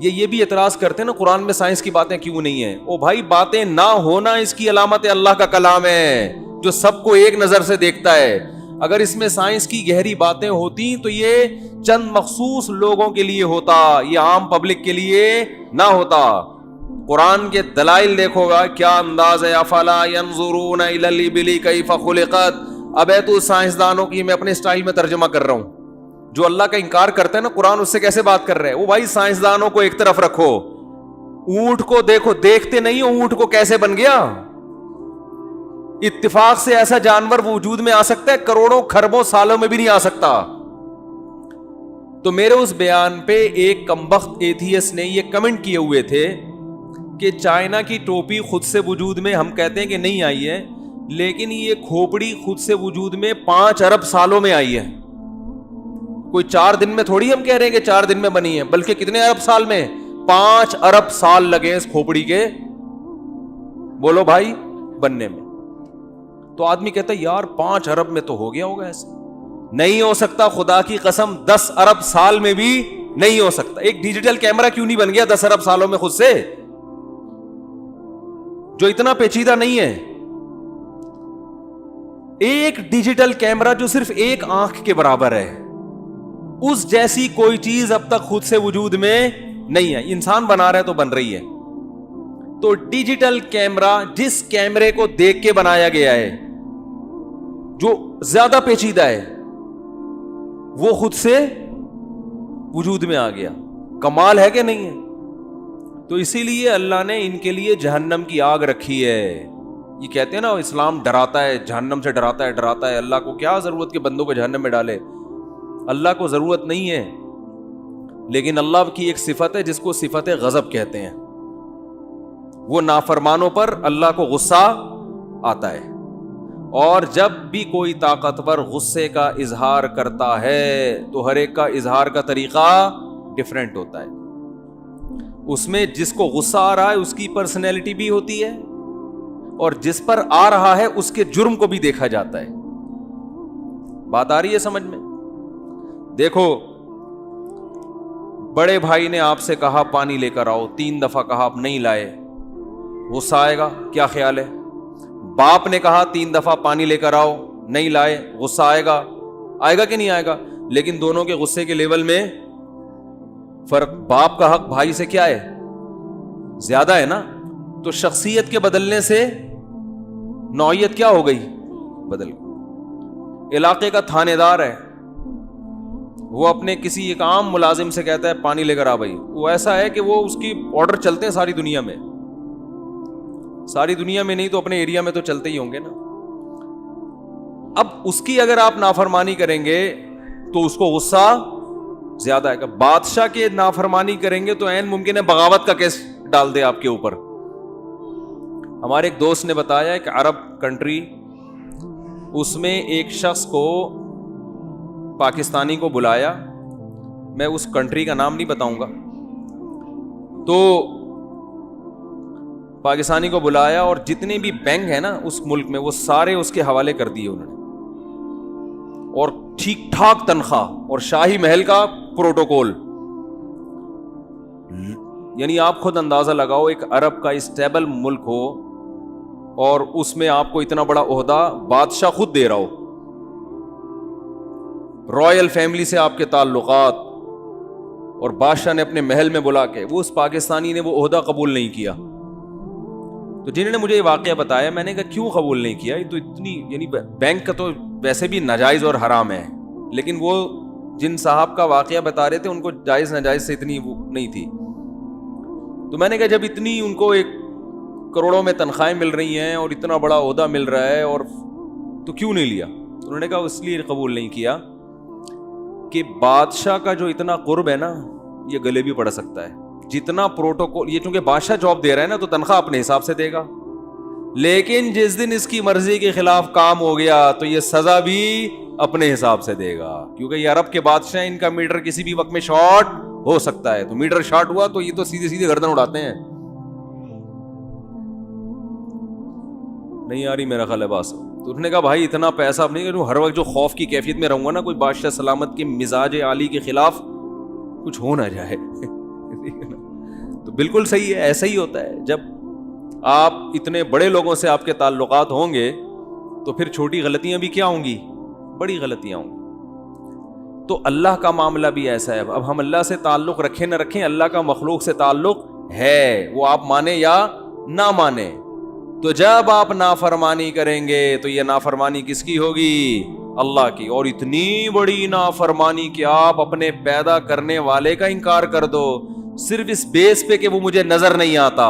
یہ بھی اعتراض کرتے ہیں نا قرآن میں سائنس کی باتیں کیوں نہیں ہیں. او بھائی باتیں نہ ہونا اس کی علامت اللہ کا کلام ہے جو سب کو ایک نظر سے دیکھتا ہے. اگر اس میں سائنس کی گہری باتیں ہوتی تو یہ چند مخصوص لوگوں کے لیے ہوتا, یہ عام پبلک کے لیے نہ ہوتا. قرآن کے دلائل دیکھو گا کیا انداز ہے. افلا ينظرون الى الابل كيف خلقت. اب ہے تو سائنسدانوں کی میں اپنے سٹائل میں ترجمہ کر رہا ہوں. جو اللہ کا انکار کرتا ہے نا قرآن اس سے کیسے بات کر رہے ہیں. وہ بھائی سائنسدانوں کو ایک طرف رکھو, اونٹ کو دیکھو, دیکھتے نہیں ہو اونٹ کو کیسے بن گیا. اتفاق سے ایسا جانور وجود میں آ سکتا ہے, کروڑوں کھربوں سالوں میں بھی نہیں آ سکتا. تو میرے اس بیان پہ ایک کمبخت ایتھیسٹ نے یہ کمنٹ کیے ہوئے تھے کہ چائنا کی ٹوپی خود سے وجود میں ہم کہتے ہیں کہ نہیں آئی ہے, لیکن یہ کھوپڑی خود سے وجود میں 5 ارب سالوں میں آئی ہے. کوئی 4 دن میں تھوڑی ہم کہہ رہے ہیں کہ 4 دن میں بنی ہے, بلکہ کتنے ارب سال میں, 5 ارب سال لگے اس کھوپڑی کے, بولو بھائی, بننے میں. تو آدمی کہتا ہے یار 5 ارب میں تو ہو گیا ہوگا. ایسے نہیں ہو سکتا, خدا کی قسم 10 ارب سال میں بھی نہیں ہو سکتا. ایک ڈیجیٹل کیمرہ کیوں نہیں بن گیا 10 ارب سالوں میں خود سے, جو اتنا پیچیدہ نہیں ہے. ایک ڈیجیٹل کیمرہ جو صرف ایک آنکھ کے برابر ہے, اس جیسی کوئی چیز اب تک خود سے وجود میں نہیں ہے. انسان بنا رہا ہے تو بن رہی ہے. تو ڈیجیٹل کیمرہ جس کیمرے کو دیکھ کے بنایا گیا ہے جو زیادہ پیچیدہ ہے, وہ خود سے وجود میں آ گیا. کمال ہے کہ نہیں ہے؟ تو اسی لیے اللہ نے ان کے لیے جہنم کی آگ رکھی ہے. یہ کہتے ہیں نا اسلام ڈراتا ہے, جہنم سے ڈراتا ہے. اللہ کو کیا ضرورت کہ بندوں کو جہنم میں ڈالے. اللہ کو ضرورت نہیں ہے, لیکن اللہ کی ایک صفت ہے جس کو صفت غضب کہتے ہیں. وہ نافرمانوں پر اللہ کو غصہ آتا ہے, اور جب بھی کوئی طاقتور غصے کا اظہار کرتا ہے تو ہر ایک کا اظہار کا طریقہ ڈیفرنٹ ہوتا ہے. اس میں جس کو غصہ آ رہا ہے اس کی پرسنالٹی بھی ہوتی ہے, اور جس پر آ رہا ہے اس کے جرم کو بھی دیکھا جاتا ہے. بات آ رہی ہے سمجھ میں؟ دیکھو, بڑے بھائی نے آپ سے کہا پانی لے کر آؤ, 3 دفعہ کہا آپ نہیں لائے, غصہ آئے گا؟ کیا خیال ہے؟ باپ نے کہا 3 دفعہ پانی لے کر آؤ, نہیں لائے, غصہ آئے گا کہ نہیں آئے گا؟ لیکن دونوں کے غصے کے لیول میں فرق. باپ کا حق بھائی سے کیا ہے؟ زیادہ ہے نا. تو شخصیت کے بدلنے سے نوعیت کیا ہو گئی؟ بدل گئی. علاقے کا تھانے دار ہے, وہ اپنے کسی ایک عام ملازم سے کہتا ہے پانی لے کر آ بھائی. وہ ایسا ہے کہ وہ اس کی آرڈر چلتے ہیں ساری دنیا میں, ساری دنیا میں نہیں تو اپنے ایریا میں تو چلتے ہی ہوں گے نا. اب اس کی اگر آپ نافرمانی کریں گے تو اس کو غصہ زیادہ ہے. بادشاہ کے نافرمانی کریں گے تو عین ممکن ہے بغاوت کا کیس ڈال دے آپ کے اوپر. ہمارے ایک دوست نے بتایا ایک عرب کنٹری, اس میں ایک شخص کو پاکستانی کو بلایا, میں اس کنٹری کا نام نہیں بتاؤں گا, تو پاکستانی کو بلایا اور جتنے بھی بینک ہیں نا اس ملک میں وہ سارے اس کے حوالے کر دیے انہوں نے, اور ٹھیک ٹھاک تنخواہ اور شاہی محل کا پروٹوکول. یعنی آپ خود اندازہ لگاؤ, ایک عرب کا اسٹیبل ملک ہو اور اس میں آپ کو اتنا بڑا عہدہ بادشاہ خود دے رہا ہو, رائل فیملی سے آپ کے تعلقات, اور بادشاہ نے اپنے محل میں بلا کے, وہ اس پاکستانی نے وہ عہدہ قبول نہیں کیا. تو جنہوں نے مجھے یہ واقعہ بتایا, میں نے کہا کیوں قبول نہیں کیا؟ یہ تو اتنی, یعنی بینک کا تو ویسے بھی ناجائز اور حرام ہے, لیکن وہ جن صاحب کا واقعہ بتا رہے تھے ان کو جائز ناجائز سے اتنی وہ نہیں تھی. تو میں نے کہا جب اتنی ان کو 1 کروڑوں میں تنخواہیں مل رہی ہیں اور اتنا بڑا عہدہ مل رہا ہے, اور تو کیوں نہیں لیا؟ انہوں نے کہا اس لیے قبول نہیں کیا کہ بادشاہ کا جو اتنا قرب ہے نا یہ گلے بھی پڑ سکتا ہے. جتنا پروٹوکول, یہ چونکہ بادشاہ جاب دے رہا ہے نا تو تنخواہ اپنے حساب سے دے گا, لیکن جس دن اس کی مرضی کے خلاف کام ہو گیا تو یہ سزا بھی اپنے حساب سے دے گا, کیونکہ یہ عرب کے بادشاہ, ان کا میٹر کسی بھی وقت میں شارٹ ہو سکتا ہے. تو میٹر شارٹ ہوا تو یہ تو سیدھے سیدھے گردن اڑاتے ہیں. نہیں آ رہی میرا خیال ہے بات. تو انہوں نے کہا بھائی اتنا پیسہ اب نہیں کروں, ہر وقت جو خوف کی کیفیت میں رہوں گا نا, کوئی بادشاہ سلامت کے مزاج عالی کے خلاف کچھ ہو نہ جائے. بالکل صحیح ہے, ایسا ہی ہوتا ہے. جب آپ اتنے بڑے لوگوں سے آپ کے تعلقات ہوں گے تو پھر چھوٹی غلطیاں بھی کیا ہوں گی, بڑی غلطیاں ہوں گی. تو اللہ کا معاملہ بھی ایسا ہے. اب ہم اللہ سے تعلق رکھیں نہ رکھیں, اللہ کا مخلوق سے تعلق ہے, وہ آپ مانیں یا نہ مانیں. تو جب آپ نافرمانی کریں گے تو یہ نافرمانی کس کی ہوگی, اللہ کی. اور اتنی بڑی نافرمانی کہ آپ اپنے پیدا کرنے والے کا انکار کر دو صرف اس بیس پہ کہ وہ مجھے نظر نہیں آتا,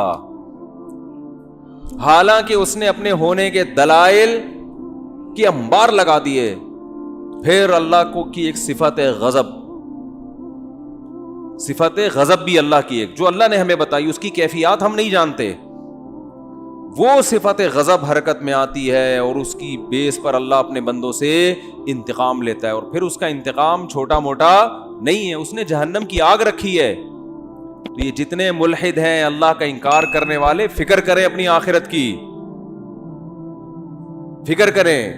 حالانکہ اس نے اپنے ہونے کے دلائل کی انبار لگا دیے. پھر اللہ کو کی ایک صفت غضب, صفت غضب بھی اللہ کی ایک جو اللہ نے ہمیں بتائی, اس کی کیفیات ہم نہیں جانتے. وہ صفت غضب حرکت میں آتی ہے اور اس کی بیس پر اللہ اپنے بندوں سے انتقام لیتا ہے. اور پھر اس کا انتقام چھوٹا موٹا نہیں ہے, اس نے جہنم کی آگ رکھی ہے. تو یہ جتنے ملحد ہیں, اللہ کا انکار کرنے والے, فکر کریں اپنی آخرت کی, فکر کریں,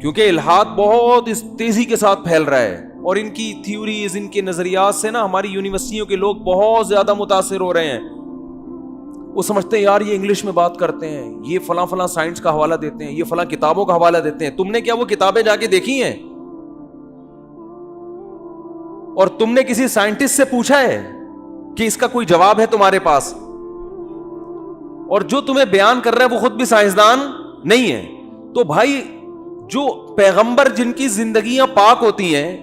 کیونکہ الحاد بہت اس تیزی کے ساتھ پھیل رہا ہے. اور ان کی تھیوریز, ان کے نظریات سے نا ہماری یونیورسٹیوں کے لوگ بہت زیادہ متاثر ہو رہے ہیں. وہ سمجھتے ہیں یار یہ انگلش میں بات کرتے ہیں, یہ فلاں فلاں سائنس کا حوالہ دیتے ہیں, یہ فلاں کتابوں کا حوالہ دیتے ہیں. تم نے کیا وہ کتابیں جا کے دیکھی ہیں؟ اور تم نے کسی سائنٹسٹ سے پوچھا ہے کہ اس کا کوئی جواب ہے تمہارے پاس؟ اور جو تمہیں بیان کر رہا ہے وہ خود بھی سائنسدان نہیں ہے. تو بھائی جو پیغمبر جن کی زندگیاں پاک ہوتی ہیں,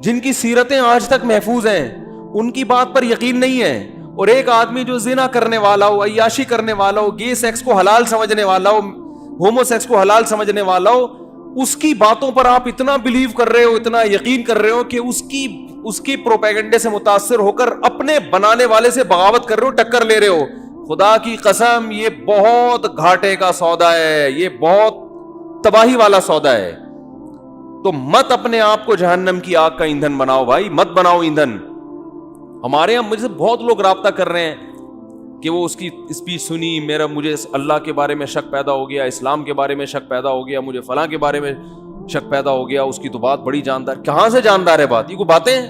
جن کی سیرتیں آج تک محفوظ ہیں, ان کی بات پر یقین نہیں ہے. اور ایک آدمی جو زنا کرنے والا ہو, عیاشی کرنے والا ہو, گے سیکس کو حلال سمجھنے والا ہو, ہومو سیکس کو حلال سمجھنے والا ہو, اس کی باتوں پر آپ اتنا بلیو کر رہے ہو, اتنا یقین کر رہے ہو کہ اس کی پروپیگنڈے سے متاثر ہو کر اپنے بنانے والے سے بغاوت کر رہے ہو, ٹکر لے رہے ہو. خدا کی قسم یہ بہت گھاٹے کا سودا ہے, یہ بہت تباہی والا سودا ہے. تو مت اپنے آپ کو جہنم کی آگ کا ایندھن بناؤ بھائی, مت بناؤ ایندھن. ہمارے یہاں مجھ سے بہت لوگ رابطہ کر رہے ہیں کہ وہ اس کی اسپیچ سنی, مجھے اللہ کے بارے میں شک پیدا ہو گیا, اسلام کے بارے میں شک پیدا ہو گیا, مجھے فلاں کے بارے میں شک پیدا ہو گیا, اس کی تو بات بڑی جاندار. کہاں سے جاندار ہے بات, یہ کوئی باتیں ہیں؟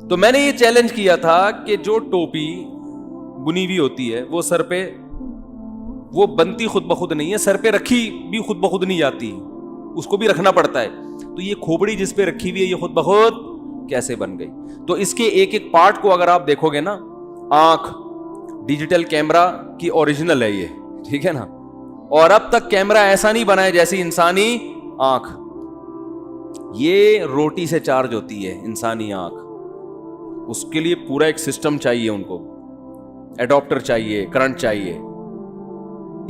تو میں نے یہ چیلنج کیا تھا کہ جو ٹوپی بنی ہوئی ہوتی ہے وہ سر پہ, وہ بنتی خود بخود نہیں ہے, سر پہ رکھی بھی خود بخود نہیں جاتی, اس کو بھی رکھنا پڑتا ہے. تو یہ کھوپڑی جس پہ رکھی ہوئی ہے یہ خود بخود کیسے بن گئی؟ تو اس کے ایک ایک پارٹ کو اگر آپ دیکھو گے نا, آنکھ ڈیجیٹل کیمرہ کی اوریجنل ہے یہ, ٹھیک ہے نا, اور اب تک کیمرہ ایسا نہیں بنا ہے جیسی انسانی آنکھ. یہ روٹی سے چارج ہوتی ہے انسانی آنکھ, اس کے لیے پورا ایک سسٹم چاہیے, ان کو ایڈاپٹر چاہیے, کرنٹ چاہیے.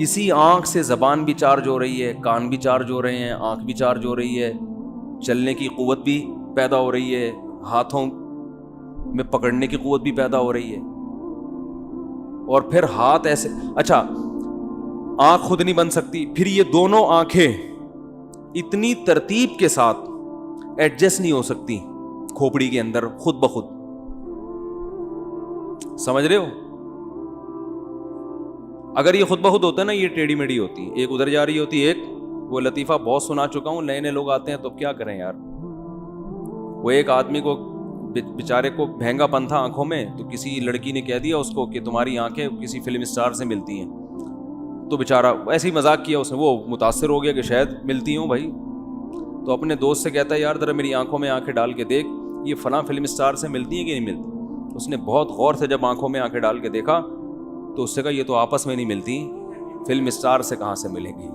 اسی آنکھ سے زبان بھی چارج ہو رہی ہے, کان بھی چارج ہو رہے ہیں, آنکھ بھی چارج ہو رہی ہے, چلنے کی قوت بھی پیدا ہو رہی ہے, ہاتھوں میں پکڑنے کی قوت بھی پیدا ہو رہی ہے. اور پھر ہاتھ ایسے, اچھا آنکھ خود نہیں بن سکتی, پھر یہ دونوں آنکھیں اتنی ترتیب کے ساتھ ایڈجسٹ نہیں ہو سکتی کھوپڑی کے اندر خود بخود. سمجھ رہے ہو؟ اگر یہ خود بخود ہوتا ہے نا, یہ ٹیڑھی میڑھی ہوتی, ایک ادھر جا رہی ہوتی, ایک وہ لطیفہ بہت سنا چکا ہوں, نئے نئے لوگ آتے ہیں تو کیا کریں یار. وہ ایک آدمی کو بیچارے کو بھینگا پن تھا آنکھوں میں, تو کسی لڑکی نے کہہ دیا اس کو کہ تمہاری آنکھیں کسی فلم اسٹار سے ملتی ہیں. تو بیچارہ ایسے ہی مذاق کیا اس نے, وہ متاثر ہو گیا کہ شاید ملتی ہوں بھائی. تو اپنے دوست سے کہتا ہے یار ذرا میری آنکھوں میں آنکھیں ڈال کے دیکھ, یہ فلاں فلم اسٹار سے ملتی ہیں کہ نہیں ملتی. اس نے بہت غور سے جب آنکھوں میں آنکھیں ڈال کے دیکھا تو اس سے کہا یہ تو آپس میں نہیں ملتی, فلم اسٹار سے کہاں سے ملیں گی.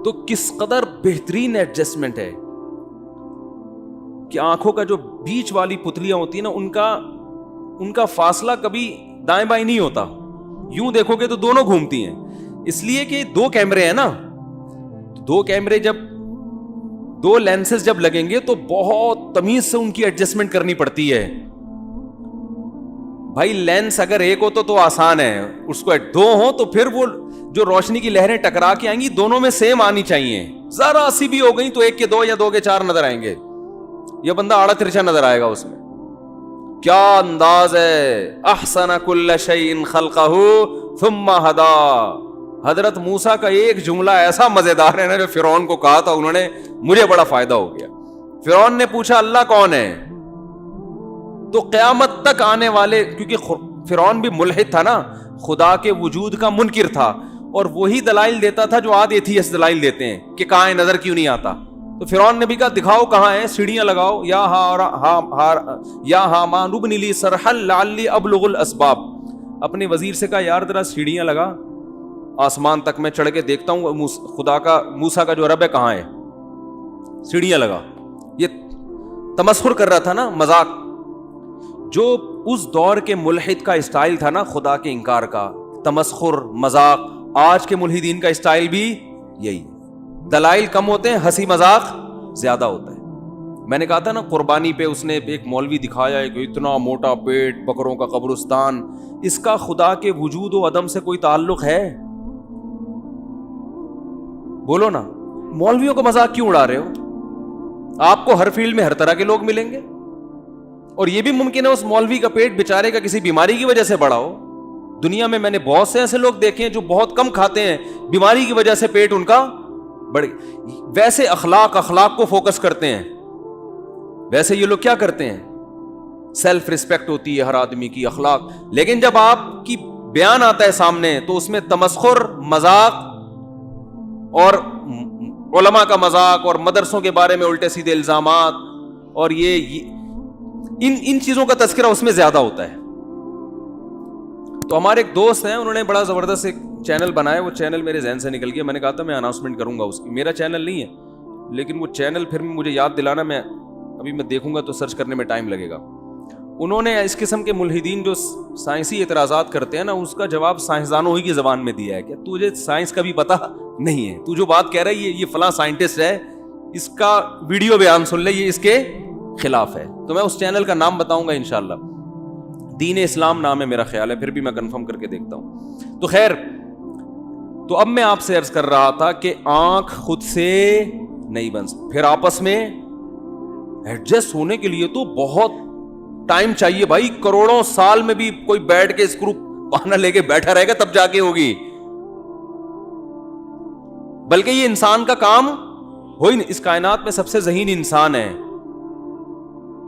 تو کس قدر بہترین ایڈجسٹمنٹ ہے کہ آنکھوں کا جو بیچ والی پتلیاں ہوتی ہیں نا, ان کا فاصلہ کبھی دائیں بائیں نہیں ہوتا. یوں دیکھو گے تو دونوں گھومتی ہیں, اس لیے کہ دو کیمرے ہیں نا, دو کیمرے جب دو لینسز جب لگیں گے تو بہت تمیز سے ان کی ایڈجسٹمنٹ کرنی پڑتی ہے. بھائی لینس اگر ایک ہو تو آسان ہے, اس کو دو ہو تو پھر وہ جو روشنی کی لہریں ٹکرا کے آئیں گی دونوں میں سیم آنی چاہیے. ذرا سی بھی ہو گئی تو ایک کے دو یا دو کے چار نظر آئیں گے, یہ بندہ آڑا ترچھا نظر آئے گا اس میں. کیا انداز ہے, احسن کل شیء خلقہ ثم ہدا. حضرت موسیٰ کا ایک جملہ ایسا مزیدار ہے نا جو فرعون کو کہا تھا انہوں نے, مجھے بڑا فائدہ ہو گیا. فرعون نے پوچھا اللہ کون ہے؟ تو قیامت تک آنے والے، کیونکہ فرعون بھی ملحد تھا نا، خدا کے وجود کا منکر تھا، اور وہی دلائل دیتا تھا جو آج ایتھیسٹ دلائل دیتے ہیں کہ کہاں ہے، نظر کیوں نہیں آتا. تو فرعون نے بھی کہا دکھاؤ کہاں ہے، سیڑھیاں لگاؤ، یا حامان ابن لی صرحا لعلی ابلغ الاسباب. اپنے وزیر سے کہا یار ذرا سیڑھیاں لگا، آسمان تک میں چڑھ کے دیکھتا ہوں خدا کا، موسیٰ کا جو رب ہے کہاں ہے، سیڑھیاں لگا. یہ تمسخر کر رہا تھا نا، مذاق. جو اس دور کے ملحد کا اسٹائل تھا نا خدا کے انکار کا، تمسخر، مذاق، آج کے ملحدین کا اسٹائل بھی یہی ہے. دلائل کم ہوتے ہیں، ہنسی مذاق زیادہ ہوتا ہے. میں نے کہا تھا نا قربانی پہ اس نے ایک مولوی دکھایا ہے کہ اتنا موٹا پیٹ، بکروں کا قبرستان، اس کا خدا کے وجود و عدم سے کوئی تعلق ہے؟ بولو نا. مولویوں کو مذاق کیوں اڑا رہے ہو؟ آپ کو ہر فیلڈ میں ہر طرح کے لوگ ملیں گے، اور یہ بھی ممکن ہے اس مولوی کا پیٹ بیچارے کا کسی بیماری کی وجہ سے بڑا ہو. دنیا میں نے بہت سے ایسے لوگ دیکھے ہیں جو بہت کم کھاتے ہیں، بیماری کی وجہ سے پیٹ ان کا بڑھ. ویسے اخلاق کو فوکس کرتے ہیں. ویسے یہ لوگ کیا کرتے ہیں؟ سیلف ریسپیکٹ ہوتی ہے ہر آدمی کی، اخلاق. لیکن جب آپ کی بیان آتا ہے سامنے تو اس میں تمسخر، مذاق، اور علماء کا مذاق، اور مدرسوں کے بارے میں الٹے سیدھے الزامات، اور یہ ان چیزوں کا تذکرہ اس میں زیادہ ہوتا ہے. تو ہمارے ایک دوست ہیں، انہوں نے بڑا زبردست ایک چینل بنایا، وہ چینل میرے ذہن سے نکل گیا. میں نے کہا تھا میں اناؤنسمنٹ کروں گا اس کی. میرا چینل نہیں ہے لیکن وہ چینل پھر مجھے یاد دلانا، میں دیکھوں گا تو سرچ کرنے میں ٹائم لگے گا. انہوں نے اس قسم کے ملحدین جو سائنسی اعتراضات کرتے ہیں نا، اس کا جواب سائنسدانوں ہی کی زبان میں دیا ہے کہ تجھے سائنس کا بھی پتہ نہیں ہے، تو جو بات کہہ رہا ہے یہ فلاں سائنٹسٹ ہے، اس کا ویڈیو بیان سن لے، یہ اس کے خلاف ہے. تو میں اس چینل کا نام بتاؤں گا انشاءاللہ، دین اسلام نام ہے میرا خیال ہے، پھر بھی میں کنفرم کر کے دیکھتا ہوں. تو خیر، تو اب میں آپ سے عرض کر رہا تھا کہ آنکھ خود سے نہیں بن سکتی، پھر آپس میں ایڈجسٹ ہونے کے لیے تو بہت ٹائم چاہیے بھائی. کروڑوں سال میں بھی کوئی بیٹھ کے اسکرو پانا لے کے بیٹھا رہے گا تب جا کے ہوگی. بلکہ یہ انسان کا کام ہو ہی نہیں. اس کائنات میں سب سے ذہین انسان ہے،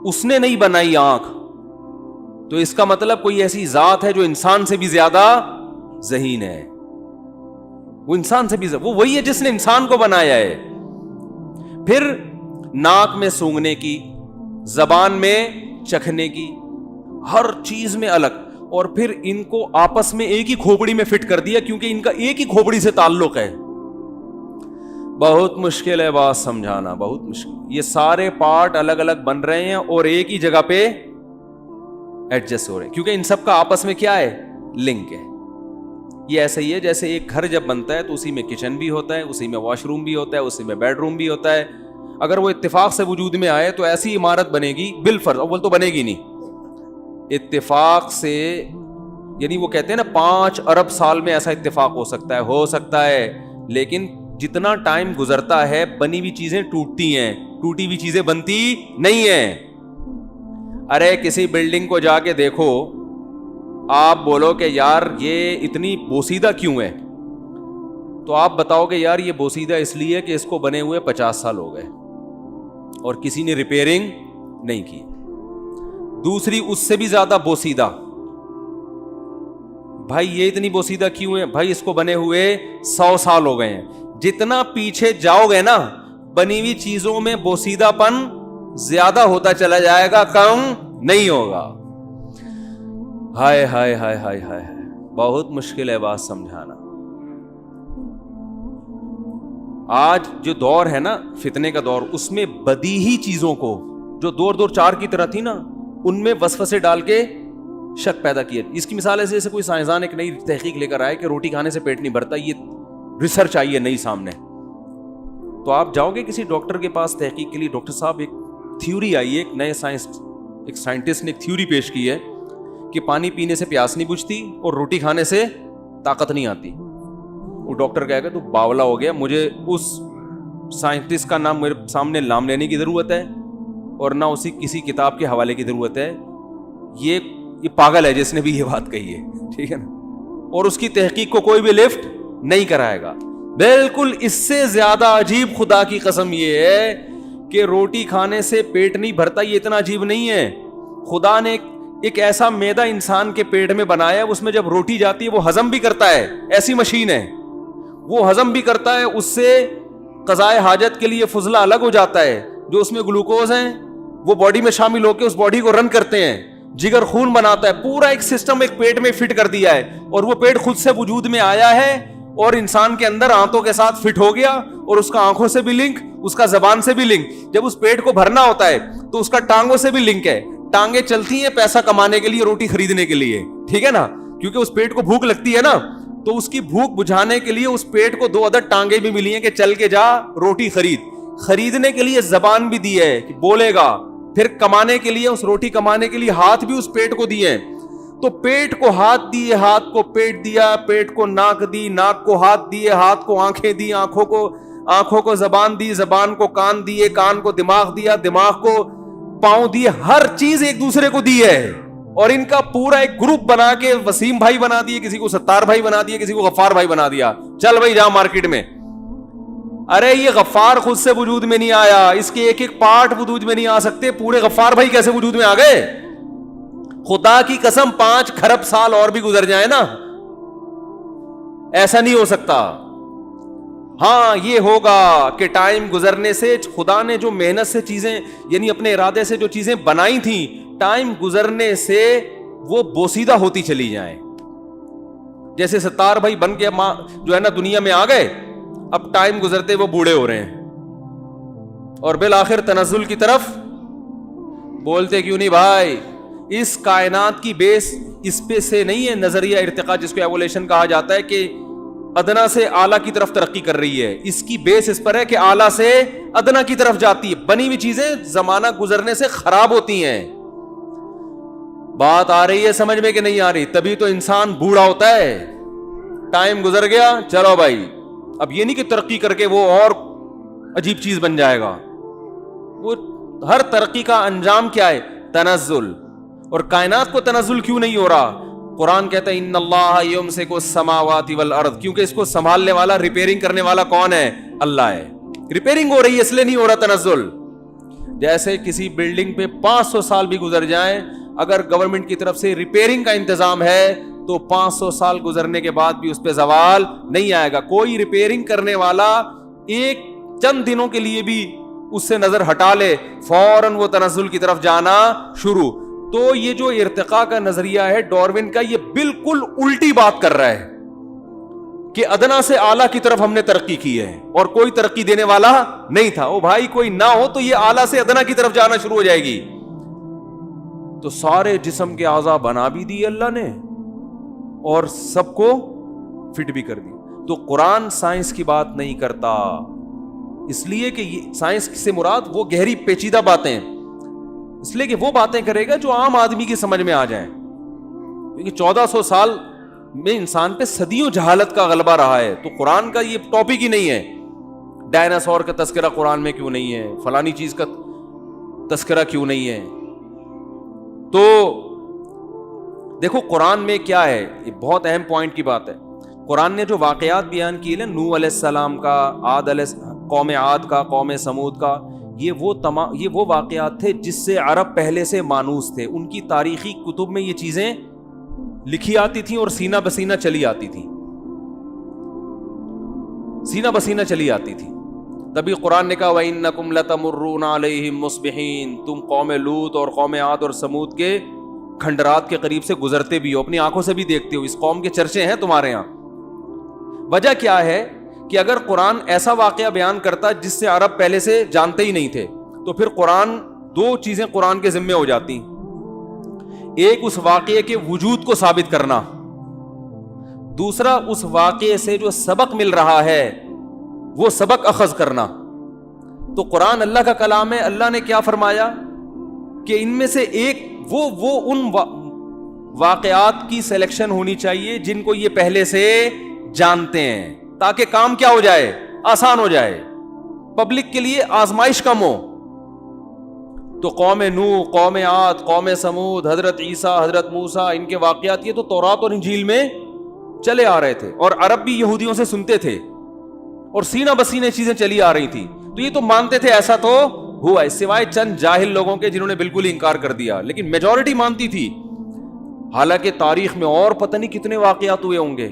اس نے نہیں بنائی آنکھ، تو اس کا مطلب کوئی ایسی ذات ہے جو انسان سے بھی زیادہ ذہین ہے. وہ انسان سے بھی وہ وہی ہے جس نے انسان کو بنایا ہے. پھر ناک میں سونگھنے کی، زبان میں چکھنے کی، ہر چیز میں الگ. اور پھر ان کو آپس میں ایک ہی کھوپڑی میں فٹ کر دیا کیونکہ ان کا ایک ہی کھوپڑی سے تعلق ہے. بہت مشکل ہے بات سمجھانا، بہت مشکل. یہ سارے پارٹ الگ الگ بن رہے ہیں اور ایک ہی جگہ پہ ایڈجسٹ ہو رہے ہیں کیونکہ ان سب کا آپس میں کیا ہے؟ لنک ہے. یہ ایسا ہی ہے جیسے ایک گھر جب بنتا ہے تو اسی میں کچن بھی ہوتا ہے، اسی میں واش روم بھی ہوتا ہے، اسی میں بیڈ روم بھی ہوتا ہے. اگر وہ اتفاق سے وجود میں آئے تو ایسی عمارت بنے گی بالفرض، اول تو بنے گی نہیں، اتفاق سے. یعنی وہ کہتے ہیں نا 5 ارب سال میں ایسا اتفاق ہو سکتا ہے، لیکن جتنا ٹائم گزرتا ہے بنی ہوئی چیزیں ٹوٹتی ہیں، ٹوٹی ہوئی چیزیں بنتی نہیں ہیں. ارے کسی بلڈنگ کو جا کے دیکھو، آپ بولو کہ یار یہ اتنی بوسیدہ کیوں ہے، تو آپ بتاؤ کہ یار یہ بوسیدہ اس لیے کہ اس کو بنے ہوئے 50 سال ہو گئے اور کسی نے ریپیئرنگ نہیں کی. دوسری اس سے بھی زیادہ بوسیدہ، بھائی یہ اتنی بوسیدہ کیوں ہے؟ بھائی اس کو بنے ہوئے 100 سال ہو گئے ہیں. جتنا پیچھے جاؤ گے نا بنی ہوئی چیزوں میں بوسیدہ پن زیادہ ہوتا چلا جائے گا، کم نہیں ہوگا. ہائے ہائے ہائے ہائے ہائے، بہت مشکل ہے بات سمجھانا. آج جو دور ہے نا فتنے کا دور، اس میں بدیہی چیزوں کو جو دور 4 کی طرح تھی نا، ان میں وسوسے ڈال کے شک پیدا کیا. اس کی مثال ایسے جیسے کوئی سائنسدان ایک نئی تحقیق لے کر آئے کہ روٹی کھانے سے پیٹ نہیں بھرتا، یہ ریسرچ آئی ہے نئی سامنے. تو آپ جاؤ گے کسی ڈاکٹر کے پاس تحقیق کے لیے، ڈاکٹر صاحب ایک تھیوری آئی ہے، ایک سائنٹسٹ نے ایک تھیوری پیش کی ہے کہ پانی پینے سے پیاس نہیں بجھتی اور روٹی کھانے سے طاقت نہیں آتی. وہ ڈاکٹر کہے گا تو باولا ہو گیا، مجھے اس سائنٹسٹ کا نام میرے سامنے نام لینے کی ضرورت ہے اور نہ اسی کسی کتاب کے حوالے کی ضرورت ہے. یہ پاگل ہے جس نے بھی یہ بات کہی ہے، ٹھیک ہے نا. اور اس کی تحقیق کو کوئی بھی لفٹ نہیں کرائے گا. بالکل اس سے زیادہ عجیب خدا کی قسم یہ ہے کہ روٹی کھانے سے پیٹ نہیں بھرتا یہ اتنا عجیب نہیں ہے. خدا نے ایک ایسا میدا انسان کے پیٹ میں بنایا ہے, اس میں جب روٹی جاتی ہے وہ ہضم بھی کرتا ہے, ایسی مشین ہے, وہ ہضم بھی کرتا ہے, اس سے قضائے حاجت کے لیے فضلہ الگ ہو جاتا ہے, جو اس میں گلوکوز ہیں وہ باڈی میں شامل ہو کے اس باڈی کو رن کرتے ہیں, جگر خون بناتا ہے, پورا ایک سسٹم ایک پیٹ میں فٹ کر دیا ہے, اور وہ پیٹ خود سے وجود میں آیا ہے اور انسان کے اندر آنتوں کے ساتھ فٹ ہو گیا, اور اس کا آنکھوں سے بھی لنک, اس کا زبان سے بھی لنک. جب اس پیٹ کو بھرنا ہوتا ہے تو اس کا ٹانگوں سے بھی لنک ہے, ٹانگیں چلتی ہیں پیسہ کمانے کے لیے, روٹی خریدنے کے لیے, ٹھیک ہے نا, کیونکہ اس پیٹ کو بھوک لگتی ہے نا, تو اس کی بھوک بجھانے کے لیے اس پیٹ کو 2 عدد ٹانگیں بھی ملی ہیں کہ چل کے جا روٹی خریدنے کے لیے زبان بھی دی ہے کہ بولے گا, پھر کمانے کے لیے, اس روٹی کمانے کے لیے ہاتھ بھی اس پیٹ کو دیے ہیں. تو پیٹ کو ہاتھ دیے, ہاتھ کو پیٹ دیا, پیٹ کو ناک دی, ناک کو ہاتھ دیے, ہاتھ کو آنکھیں دی, آنکھوں کو زبان دی, زبان کو کان دیے, کان کو دماغ دیا, دماغ کو پاؤں دیے, ہر چیز ایک دوسرے کو دی ہے. اور ان کا پورا ایک گروپ بنا کے وسیم بھائی بنا دیے, کسی کو ستار بھائی بنا دیا, کسی کو غفار بھائی بنا دیا, چل بھائی جا مارکیٹ میں. ارے یہ غفار خود سے وجود میں نہیں آیا, اس کے ایک ایک پارٹ وجود میں نہیں آ سکتے, پورے غفار بھائی کیسے وجود میں آ گئے؟ خدا کی قسم 5 کھرب سال اور بھی گزر جائیں نا, ایسا نہیں ہو سکتا. ہاں یہ ہوگا کہ ٹائم گزرنے سے خدا نے جو محنت سے چیزیں, یعنی اپنے ارادے سے جو چیزیں بنائی تھیں, ٹائم گزرنے سے وہ بوسیدہ ہوتی چلی جائیں. جیسے ستار بھائی بن کے جو ہے نا دنیا میں آ گئے, اب ٹائم گزرتے وہ بوڑھے ہو رہے ہیں, اور بالآخر تنزل کی طرف بولتے کیوں نہیں بھائی, اس کائنات کی بیس اس پہ سے نہیں ہے. نظریہ ارتقاء جس کو ایوولیشن کہا جاتا ہے کہ ادنا سے اعلیٰ کی طرف ترقی کر رہی ہے, اس کی بیس اس پر ہے کہ اعلیٰ سے ادنا کی طرف جاتی ہے. بنی ہوئی چیزیں زمانہ گزرنے سے خراب ہوتی ہیں. بات آ رہی ہے سمجھ میں کہ نہیں آ رہی؟ تبھی تو انسان بوڑھا ہوتا ہے, ٹائم گزر گیا, چلو بھائی اب یہ نہیں کہ ترقی کر کے وہ اور عجیب چیز بن جائے گا. وہ ہر ترقی کا انجام کیا ہے؟ تنزل. اور کائنات کو تنزل کیوں نہیں ہو رہا؟ قرآن کہتا ہے ان اللہ یمسک السماوات والارض, کیونکہ اس کو سنبھالنے والا, ریپیئرنگ کرنے والا کون ہے؟ اللہ ہے. ریپیئرنگ ہو رہی ہے اس لیے نہیں ہو رہا تنزل. جیسے کسی بلڈنگ پہ 500 سال بھی گزر جائیں, اگر گورنمنٹ کی طرف سے ریپیئرنگ کا انتظام ہے تو 500 سال گزرنے کے بعد بھی اس پہ زوال نہیں آئے گا. کوئی ریپیئرنگ کرنے والا ایک چند دنوں کے لیے بھی اس سے نظر ہٹا لے, فوراً وہ تنزل کی طرف جانا شروع. تو یہ جو ارتقاء کا نظریہ ہے ڈارون کا, یہ بالکل الٹی بات کر رہا ہے کہ ادنا سے اعلیٰ کی طرف ہم نے ترقی کی ہے اور کوئی ترقی دینے والا نہیں تھا. او بھائی کوئی نہ ہو تو یہ اعلیٰ سے ادنا کی طرف جانا شروع ہو جائے گی. تو سارے جسم کے اعضاء بنا بھی دی اللہ نے اور سب کو فٹ بھی کر دی. تو قرآن سائنس کی بات نہیں کرتا, اس لیے کہ سائنس سے مراد وہ گہری پیچیدہ باتیں, اس لیے کہ وہ باتیں کرے گا جو عام آدمی کی سمجھ میں آ جائیں. کیونکہ 1400 سال میں انسان پہ صدیوں جہالت کا غلبہ رہا ہے, تو قرآن کا یہ ٹاپک ہی نہیں ہے. ڈائناسور کا تذکرہ قرآن میں کیوں نہیں ہے, فلانی چیز کا تذکرہ کیوں نہیں ہے. تو دیکھو قرآن میں کیا ہے, یہ بہت اہم پوائنٹ کی بات ہے. قرآن نے جو واقعات بیان کیے نا, نوح علیہ السلام کا, قوم عاد کا, قوم سمود کا, یہ وہ واقعات تھے جس سے عرب پہلے سے مانوس تھے. ان کی تاریخی کتب میں یہ چیزیں لکھی آتی تھیں اور سینہ بسینہ چلی آتی تھیں, سینہ بسینہ چلی آتی تھی. تبھی قرآن نے کہا وَإِنَّكُمْ لَتَمُرُّونَ عَلَيْهِمْ مُصْبِحِينَ, تم قوم لوط اور قوم عاد اور سمود کے کھنڈرات کے قریب سے گزرتے بھی ہو, اپنی آنکھوں سے بھی دیکھتے ہو. اس قوم کے چرچے ہیں تمہارے ہاں. وجہ کیا ہے کہ اگر قرآن ایسا واقعہ بیان کرتا جس سے عرب پہلے سے جانتے ہی نہیں تھے, تو پھر قرآن, 2 چیزیں قرآن کے ذمے ہو جاتی. ایک اس واقعے کے وجود کو ثابت کرنا, دوسرا اس واقعے سے جو سبق مل رہا ہے وہ سبق اخذ کرنا. تو قرآن اللہ کا کلام ہے. اللہ نے کیا فرمایا کہ ان میں سے ایک وہ ان واقعات کی سلیکشن ہونی چاہیے جن کو یہ پہلے سے جانتے ہیں, تاکہ کام کیا ہو جائے, آسان ہو جائے, پبلک کے لیے آزمائش کم ہو. تو قوم نوح, قوم عاد, قوم سمود, حضرت عیسیٰ, حضرت موسیٰ, ان کے واقعات یہ تو تورات اور انجیل میں چلے آ رہے تھے, اور عرب بھی یہودیوں سے سنتے تھے, اور سینہ بسینے چیزیں چلی آ رہی تھی. تو یہ تو مانتے تھے ایسا تو ہوا ہے, سوائے چند جاہل لوگوں کے جنہوں نے بالکل ہی انکار کر دیا, لیکن میجورٹی مانتی تھی. حالانکہ تاریخ میں اور پتہ نہیں کتنے واقعات ہوئے ہوں گے,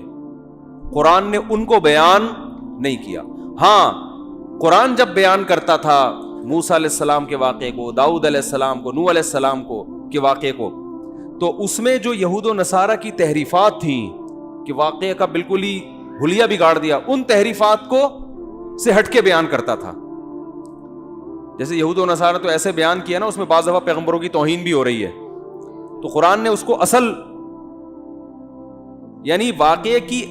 قرآن نے ان کو بیان نہیں کیا. ہاں, قرآن جب بیان کرتا تھا موسیٰ علیہ السلام کے واقعے کو, داؤد علیہ السلام کو, نوح علیہ السلام کو کے واقعے کو, تو اس میں جو یہود و نصارہ کی تحریفات تھیں کہ واقعے کا بالکل ہی حلیہ بگاڑ دیا, ان تحریفات کو سے ہٹ کے بیان کرتا تھا. جیسے یہود و نصارہ تو ایسے بیان کیا نا, اس میں بعض دفعہ پیغمبروں کی توہین بھی ہو رہی ہے, تو قرآن نے اس کو اصل, یعنی واقعے کی,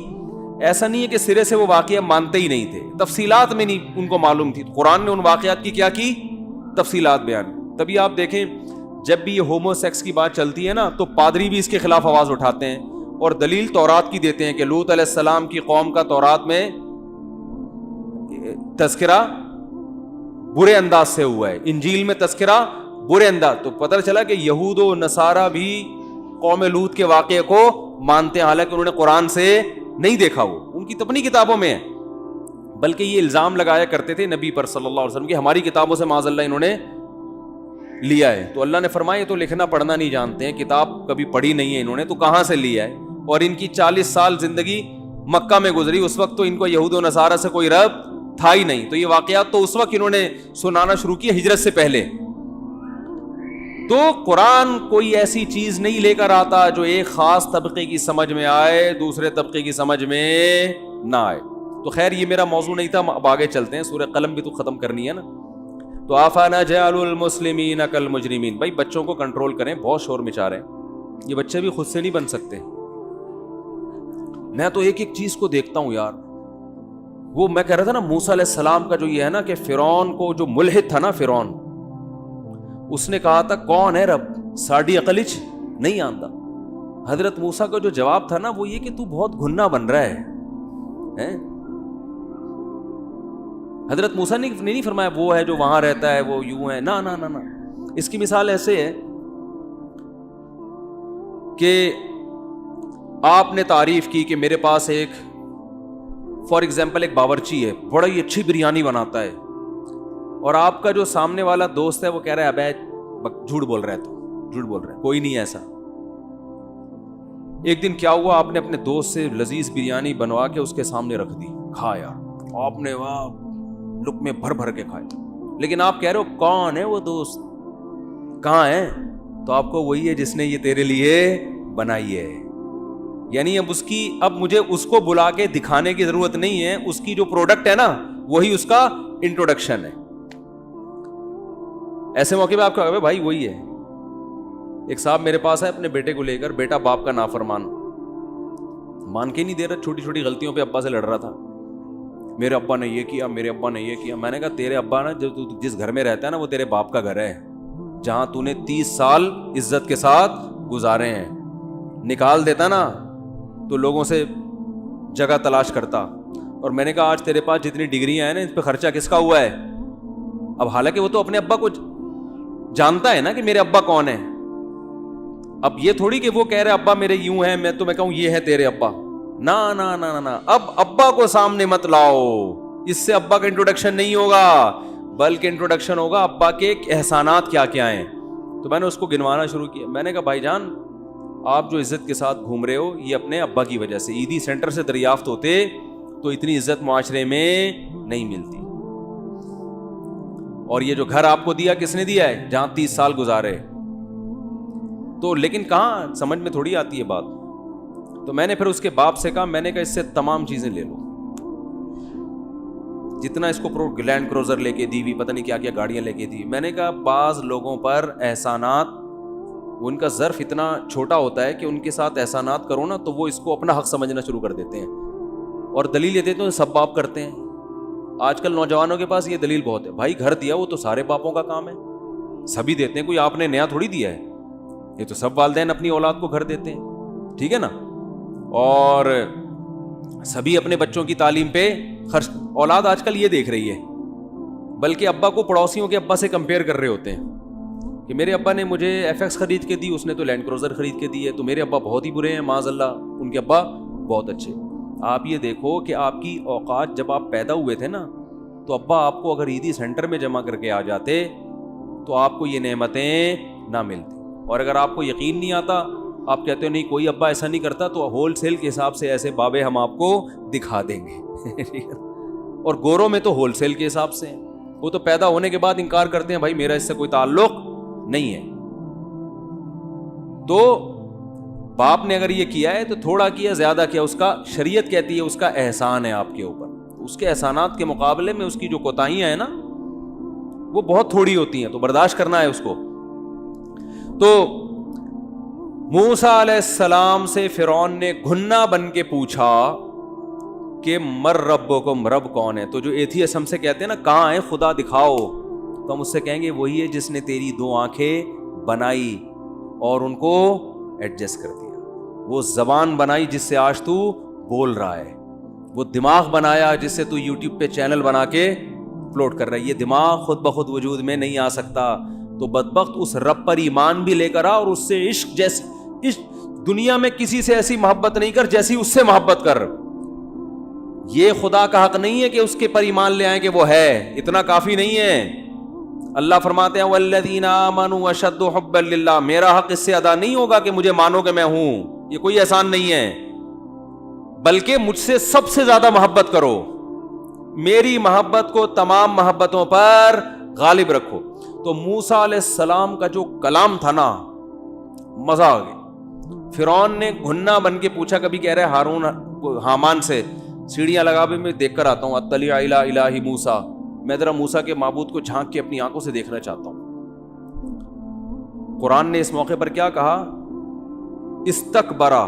ایسا نہیں ہے کہ سرے سے وہ واقعہ مانتے ہی نہیں تھے, تفصیلات میں نہیں ان کو معلوم تھی, قرآن نے ان واقعات کی کیا کی, تفصیلات بیان. تبھی آپ دیکھیں جب بھی یہ ہومو سیکس کی بات چلتی ہے نا, تو پادری بھی اس کے خلاف آواز اٹھاتے ہیں اور دلیل تورات کی دیتے ہیں کہ لوط علیہ السلام کی قوم کا تورات میں تذکرہ برے انداز سے ہوا ہے, انجیل میں تذکرہ برے انداز. تو پتہ چلا کہ یہود و نصارہ بھی قوم لوط کے واقعے کو مانتے ہیں, حالانکہ انہوں نے قرآن سے نہیں دیکھا, وہ ان کی اپنی کتابوں میں ہے. بلکہ یہ الزام لگایا کرتے تھے نبی پر صلی اللہ علیہ وسلم کہ ہماری کتابوں سے معاذ اللہ انہوں نے لیا ہے. تو اللہ نے فرمایا یہ تو لکھنا پڑھنا نہیں جانتے ہیں, کتاب کبھی پڑھی نہیں ہے انہوں نے, تو کہاں سے لیا ہے. اور ان کی 40 سال زندگی مکہ میں گزری, اس وقت تو ان کو یہود و نصارہ سے کوئی ربط تھا ہی نہیں. تو یہ واقعات تو اس وقت انہوں نے سنانا شروع کیا ہجرت سے پہلے. تو قرآن کوئی ایسی چیز نہیں لے کر آتا جو ایک خاص طبقے کی سمجھ میں آئے, دوسرے طبقے کی سمجھ میں نہ آئے. تو خیر یہ میرا موضوع نہیں تھا, اب آگے چلتے ہیں, سورہ قلم بھی تو ختم کرنی ہے نا. تو افنجعل المسلمین کالمجرمین, بھائی بچوں کو کنٹرول کریں, بہت شور مچا رہے ہیں, یہ بچے بھی خود سے نہیں بن سکتے. میں تو ایک ایک چیز کو دیکھتا ہوں یار. وہ میں کہہ رہا تھا نا موسیٰ علیہ السلام کا جو یہ ہے نا کہ فرعون کو, جو ملحد تھا نا فرعون, اس نے کہا تھا کون ہے رب, ساڑی عقلچ نہیں آندا. حضرت موسیٰ کا جو جواب تھا نا وہ یہ کہ تو بہت گھنا بن رہا ہے. حضرت موسیٰ نے نہیں فرمایا وہ ہے جو وہاں رہتا ہے وہ یوں ہے, نہ نہ نہ. اس کی مثال ایسے ہے کہ آپ نے تعریف کی کہ میرے پاس ایک فار ایگزامپل ایک باورچی ہے, بڑا ہی اچھی بریانی بناتا ہے, اور آپ کا جو سامنے والا دوست ہے وہ کہہ رہا ہے ابے جھوٹ بول رہا ہے, تو جھوٹ بول رہا ہے, کوئی نہیں ایسا. ایک دن کیا ہوا, آپ نے اپنے دوست سے لذیذ بریانی بنوا کے اس کے سامنے رکھ دی, کھایا, آپ نے وہاں لقمے بھر بھر کے کھائے, لیکن آپ کہہ رہے ہو کون ہے وہ دوست, کہاں ہے, تو آپ کو وہی ہے جس نے یہ تیرے لیے بنائی ہے. یعنی اب مجھے اس کو بلا کے دکھانے کی ضرورت نہیں ہے, اس کی جو پروڈکٹ ہے نا وہی اس کا انٹروڈکشن ہے. ایسے موقع پہ آپ کہا بھائی وہی ہے. ایک صاحب میرے پاس ہے اپنے بیٹے کو لے کر, بیٹا باپ کا نافرمان, مان کے نہیں دے رہا, چھوٹی چھوٹی غلطیوں پہ ابا سے لڑ رہا تھا, میرے ابا نے یہ کیا, میرے ابا نے یہ کیا. میں نے کہا تیرے ابا نا جو جس گھر میں رہتا ہے نا وہ تیرے باپ کا گھر ہے, جہاں تو نے 30 سال عزت کے ساتھ گزارے ہیں. نکال دیتا نا تو لوگوں سے جگہ تلاش کرتا. اور میں نے کہا آج تیرے پاس جتنی ڈگریاں ہیں نا اس پہ خرچہ کس کا ہوا ہے. اب حالانکہ وہ تو اپنے ابا کو جانتا ہے نا کہ میرے ابا کون ہے. اب یہ تھوڑی کہ وہ کہہ رہے ابا میرے یوں ہیں, میں کہوں یہ ہے تیرے ابا, نہ نہ نہ نہ. اب ابا کو سامنے مت لاؤ, اس سے ابا کا انٹروڈکشن نہیں ہوگا, بلکہ انٹروڈکشن ہوگا ابا کے احسانات کیا کیا ہیں. تو میں نے اس کو گنوانا شروع کیا. میں نے کہا بھائی جان آپ جو عزت کے ساتھ گھوم رہے ہو یہ اپنے ابا کی وجہ سے, عیدی سینٹر سے دریافت ہوتے تو اتنی عزت معاشرے میں نہیں ملتی. اور یہ جو گھر آپ کو دیا کس نے دیا ہے, جہاں 30 سال گزارے. تو لیکن کہاں سمجھ میں تھوڑی آتی ہے بات. تو میں نے پھر اس کے باپ سے کہا, میں نے کہا اس سے تمام چیزیں لے لو, جتنا اس کو لینڈ کروزر لے کے دی ہوئی, پتہ نہیں کیا کیا گاڑیاں لے کے دی. میں نے کہا بعض لوگوں پر احسانات, ان کا ظرف اتنا چھوٹا ہوتا ہے کہ ان کے ساتھ احسانات کرو نا تو وہ اس کو اپنا حق سمجھنا شروع کر دیتے ہیں, اور دلیل یہ دیتے ہیں سب باپ کرتے ہیں. آج کل نوجوانوں کے پاس یہ دلیل بہت ہے, بھائی گھر دیا وہ تو سارے باپوں کا کام ہے, سبھی دیتے ہیں, کوئی آپ نے نیا تھوڑی دیا ہے, یہ تو سب والدین اپنی اولاد کو گھر دیتے ہیں, ٹھیک ہے نا. اور سبھی اپنے بچوں کی تعلیم پہ خرچ, اولاد آج کل یہ دیکھ رہی ہے, بلکہ ابا کو پڑوسیوں کے ابا سے کمپیئر کر رہے ہوتے ہیں کہ میرے ابا نے مجھے ایف ایکس خرید کے دی, اس نے تو لینڈ کروزر خرید کے دی ہے, تو میرے ابا بہت ہی برے ہیں معاذ اللہ, ان کے ابا بہت اچھے. آپ یہ دیکھو کہ آپ کی اوقات جب آپ پیدا ہوئے تھے نا تو ابا آپ کو اگر عیدی سینٹر میں جمع کر کے آ جاتے تو آپ کو یہ نعمتیں نہ ملتی. اور اگر آپ کو یقین نہیں آتا, آپ کہتے ہو نہیں کوئی ابا ایسا نہیں کرتا, تو ہول سیل کے حساب سے ایسے بابے ہم آپ کو دکھا دیں گے. اور گوروں میں تو ہول سیل کے حساب سے ہیں, وہ تو پیدا ہونے کے بعد انکار کرتے ہیں بھائی میرا اس سے کوئی تعلق نہیں ہے. تو باپ نے اگر یہ کیا ہے تو تھوڑا کیا زیادہ کیا, اس کا شریعت کہتی ہے اس کا احسان ہے آپ کے اوپر. اس کے احسانات کے مقابلے میں اس کی جو کوتاہیاں ہیں نا وہ بہت تھوڑی ہوتی ہیں, تو برداشت کرنا ہے اس کو. تو موسیٰ علیہ السلام سے فرعون نے گھنا بن کے پوچھا کہ مر ربکم, رب کون ہے؟ تو جو ایتھیسٹ ہم سے کہتے ہیں نا کہاں ہے خدا دکھاؤ, تو ہم اس سے کہیں گے وہی ہے جس نے تیری 2 آنکھیں بنائی اور ان کو ایڈجسٹ کر دیا, وہ زبان بنائی جس سے آج تو بول رہا ہے, وہ دماغ بنایا جس سے تو یوٹیوب پہ چینل بنا کے اپلوڈ کر رہا ہے. یہ دماغ خود بخود وجود میں نہیں آ سکتا. تو بدبخت اس رب پر ایمان بھی لے کر آ اور اس سے عشق جیسی, اس دنیا میں کسی سے ایسی محبت نہیں کر جیسی اس سے محبت کر. یہ خدا کا حق نہیں ہے کہ اس کے پر ایمان لے آئیں کہ وہ ہے, اتنا کافی نہیں ہے. اللہ فرماتے ہیں والذین آمنوا اشد حبا للہ, میرا حق اس سے ادا نہیں ہوگا کہ مجھے مانو کہ میں ہوں, یہ کوئی احسان نہیں ہے, بلکہ مجھ سے سب سے زیادہ محبت کرو, میری محبت کو تمام محبتوں پر غالب رکھو. تو موسیٰ علیہ السلام کا جو کلام تھا نا مزہ آ گیا. فرعون نے گھنا بن کے پوچھا, کبھی کہہ رہے ہارون حامان سے سیڑھیاں لگا بھی میں دیکھ کر آتا ہوں, اطلع الی الہ موسیٰ, میں ذرا موسیٰ کے معبود کو جھانک کے اپنی آنکھوں سے دیکھنا چاہتا ہوں. قرآن نے اس موقع پر کیا کہا؟ استکبرا,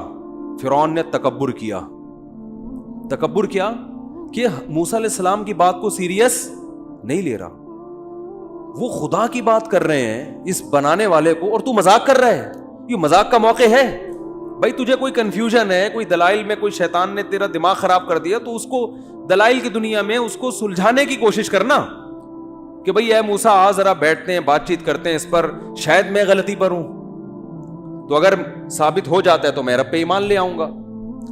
فرعون نے تکبر کیا. تکبر کیا کہ موسیٰ علیہ السلام کی بات کو سیریس نہیں لے رہا, وہ خدا کی بات کر رہے ہیں اس بنانے والے کو, اور تو مذاق کر رہا ہے. یہ مذاق کا موقع ہے بھائی. تجھے کوئی کنفیوژن ہے, کوئی دلائل میں کوئی شیطان نے تیرا دماغ خراب کر دیا, تو اس کو دلائل کی دنیا میں اس کو سلجھانے کی کوشش کرنا کہ بھئی اے موسیٰ آ ذرا بیٹھتے ہیں, بات چیت کرتے ہیں اس پر, شاید میں غلطی پر ہوں, تو اگر ثابت ہو جاتا ہے تو میں رب پہ ایمان لے آؤں گا.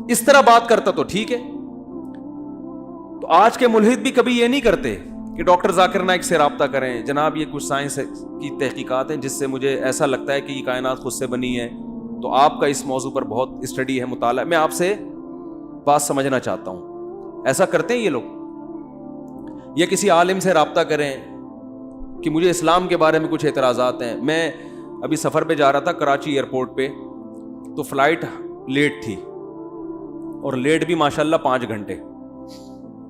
اس طرح بات کرتا تو ٹھیک ہے. تو آج کے ملحد بھی کبھی یہ نہیں کرتے کہ ڈاکٹر ذاکر نائک سے رابطہ کریں, جناب یہ کچھ سائنس کی تحقیقات ہیں جس سے مجھے ایسا لگتا ہے کہ یہ کائنات خود سے بنی ہے, تو آپ کا اس موضوع پر بہت اسٹڈی ہے, مطالعہ, میں آپ سے بات سمجھنا چاہتا ہوں. ایسا کرتے ہیں یہ لوگ. یا کسی عالم سے رابطہ کریں کہ مجھے اسلام کے بارے میں کچھ اعتراضات ہیں. میں ابھی سفر پہ جا رہا تھا کراچی ایئرپورٹ پہ, تو فلائٹ لیٹ تھی, اور لیٹ بھی ماشاءاللہ 5 گھنٹے,